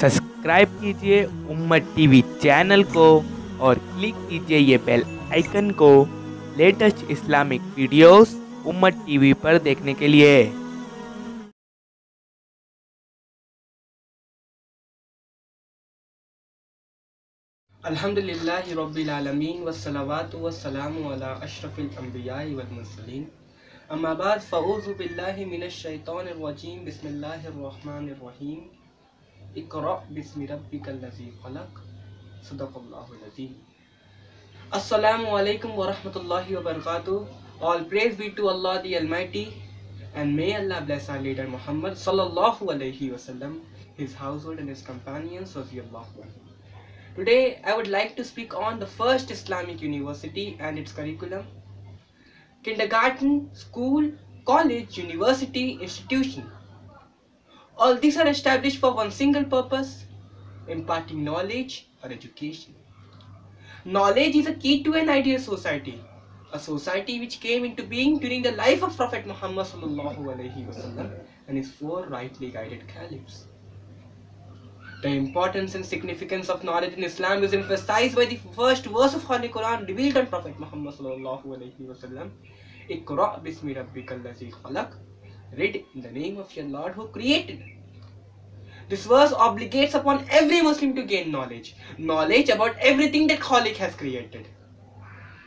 Subscribe कीजिए उम्मत TV channel को और क्लिक कीजिए ये बेल आइकन को लेटेस्ट इस्लामिक वीडियोस उम्मत टीवी पर देखने के लिए। अल्हम्दुलिल्लाहि रब्बिल आलमीन वस्सलावातु वस्सलामु अला अशरफिल अंबियाइ वल मुरसलीन अम्मा बाद फ़अऊज़ु बिल्लाहि मिनश शैतानिर रजीम बिस्मिल्लाहिर रहमानिर रहीम इक़रा बिस्मि रब्बिकल लज़ी ख़लक़ सदक़ल्लाहुल अज़ीम। अस्सलामु अलैकुम व रहमतुल्लाहि व बरकातुहू। All praise be to Allah the Almighty, and may Allah bless our leader Muhammad sallallahu alaihi wasallam, his household and his companions radiyallahu anhum. Today, I would like to speak on the first Islamic university and its curriculum. Kindergarten, school, college, university, institution. All these are established for one single purpose: imparting knowledge or education. Knowledge is a key to an ideal society, a society which came into being during the life of Prophet Muhammad sallallahu alaihi wasallam and his four rightly guided caliphs. The importance and significance of knowledge in Islam is emphasized by the first verse of Holy Quran revealed on Prophet Muhammad sallallahu alaihi wasallam. Iqra bismi rabbikal ladzi khalaq. Read in the name of your Lord who created. This verse obligates upon every Muslim to gain knowledge about everything that Khaliq has created.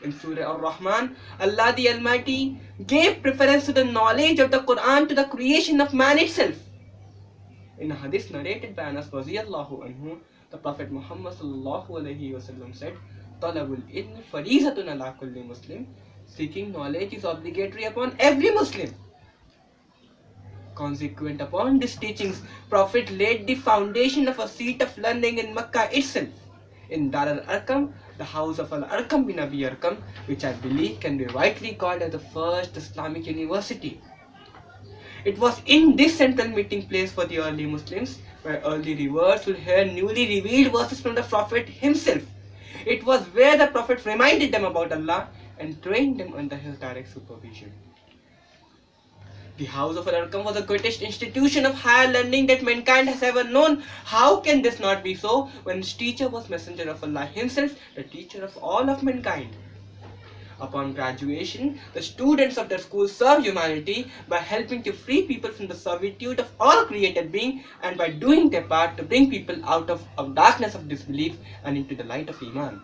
In Surah Ar-Rahman, Allah the Almighty gave preference to the knowledge of the Quran to the creation of man itself. In a hadith narrated by Anas radiyallahu anhu, the Prophet Muhammad sallallahu alaihi wasallam said, "Talabul ilm farizatun ala kulli Muslim." Seeking knowledge is obligatory upon every Muslim. Consequent upon these teachings, Prophet laid the foundation of a seat of learning in Makkah itself, in Dar al-Arqam, the house of Al-Arqam bin Abi Arqam, which I believe can be rightly called as the first Islamic university. It was in this central meeting place for the early Muslims, where early reverts would hear newly revealed verses from the Prophet himself. It was where the Prophet reminded them about Allah and trained them under his direct supervision. The house of Al-Arqam was the greatest institution of higher learning that mankind has ever known. How can this not be so when its teacher was Messenger of Allah himself, the teacher of all of mankind? Upon graduation, the students of the school serve humanity by helping to free people from the servitude of all created beings and by doing their part to bring people out of darkness of disbelief and into the light of Iman.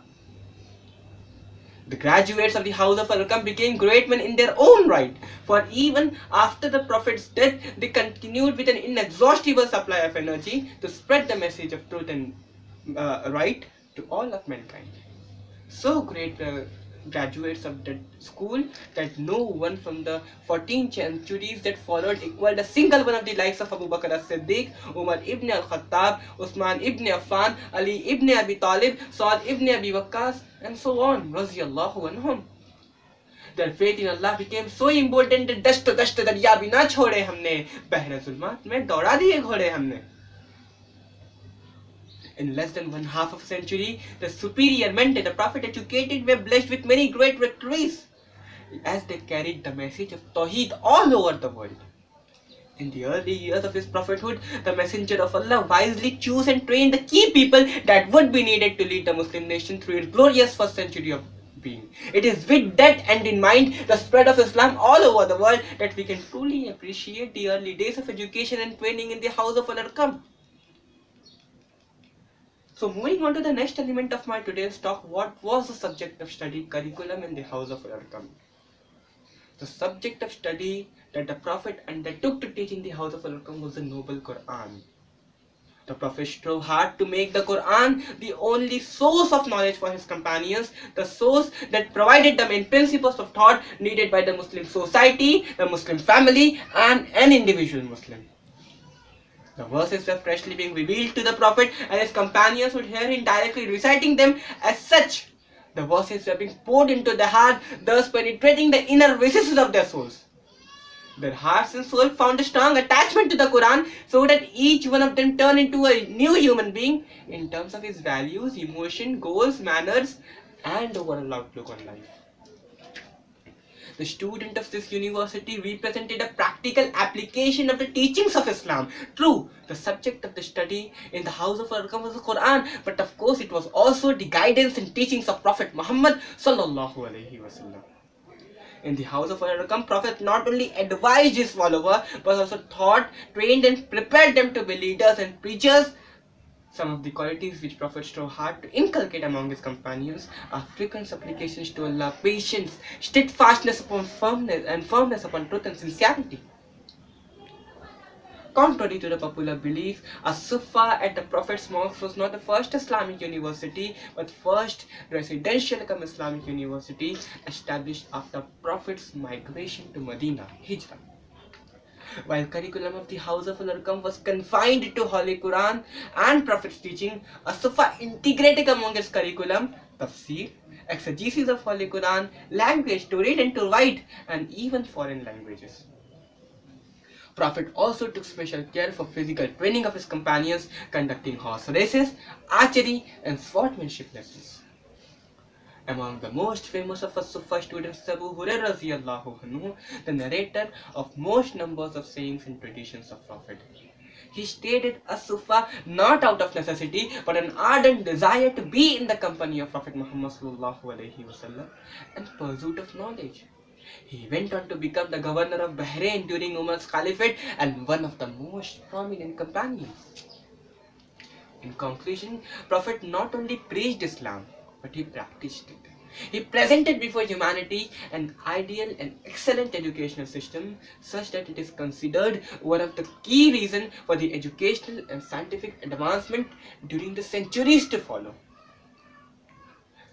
The graduates of the house of Al-Arqam became great men in their own right, for even after the Prophet's death, they continued with an inexhaustible supply of energy to spread the message of truth and right to all of mankind. So great graduates of that school that no one from the 14 centuries that followed equaled a single one of the likes of Abu Bakr as-Siddiq, Umar ibn al-Khattab, Usman ibn Affan, Ali ibn Abi Talib, Saad ibn Abi Waqqas, and so on, raziyallahu anhum. Their faith in Allah became so emboldened that dast darya bhi na chhode humne, bahre zulmat mein dauda diye ghode humne. In less than one half of a century, the superior men that the Prophet educated were blessed with many great victories as they carried the message of Tawheed all over the world. In the early years of his prophethood, the Messenger of Allah wisely chose and trained the key people that would be needed to lead the Muslim nation through its glorious first century of being. It is with that end in mind, the spread of Islam all over the world, that we can truly appreciate the early days of education and training in the house of Al-Arqam. So moving on to the next element of my today's talk, what was the subject of study curriculum in the house of Al-Arqam? The subject of study that the Prophet undertook to teach in the house of Al-Arqam was the noble Quran. The Prophet strove hard to make the Quran the only source of knowledge for his companions, the source that provided the main principles of thought needed by the Muslim society, the Muslim family, and an individual Muslim. The verses were freshly being revealed to the Prophet, and his companions would hear him directly reciting them. As such, the verses were being poured into their heart, thus penetrating the inner recesses of their souls. Their hearts and soul found a strong attachment to the Quran, so that each one of them turned into a new human being in terms of his values, emotion, goals, manners, and overall outlook on life. The student of this university represented a practical application of the teachings of Islam. True, the subject of the study in the house of Arqam was the Quran, but of course it was also the guidance and teachings of Prophet Muhammad sallallahu alaihi wasallam. In the house of Arqam, Prophet not only advised his follower, but also taught, trained and prepared them to be leaders and preachers. Some of the qualities which Prophet strove hard to inculcate among his companions are frequent supplications to Allah, patience, steadfastness upon firmness, and firmness upon truth and sincerity. Contrary to the popular belief, a Sufa at the Prophet's mosque was not the first Islamic university, but first residential Islamic university established after Prophet's migration to Medina, Hijrah. While curriculum of the House of Al-Arqam was confined to Holy Quran and Prophet's teaching, a Sufa integrated among its curriculum tafsir, exegesis of Holy Quran, language to read and to write, and even foreign languages. Prophet also took special care for physical training of his companions, conducting horse races, archery, and swordsmanship lessons. Among the most famous of Sufa students is Abu Hurairah radhiyallahu anhu, the narrator of most numbers of sayings and traditions of Prophet. He stayed at As-Sufa not out of necessity, but an ardent desire to be in the company of Prophet Muhammad sallallahu alaihi wasallam and pursuit of knowledge. He went on to become the governor of Bahrain during Umar's caliphate and one of the most prominent companions. In conclusion, Prophet not only preached Islam, but he practiced it. He presented before humanity an ideal and excellent educational system such that it is considered one of the key reasons for the educational and scientific advancement during the centuries to follow.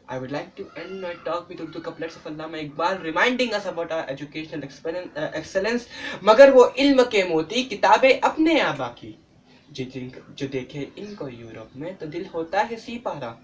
I would like to end my talk with Urdu couplets of Allama Iqbal reminding us about our educational excellence. मगर वो इल्म के मोती किताबें अपने आबा की जो देखे इनको यूरोप में तो दिल होता है सी पारा.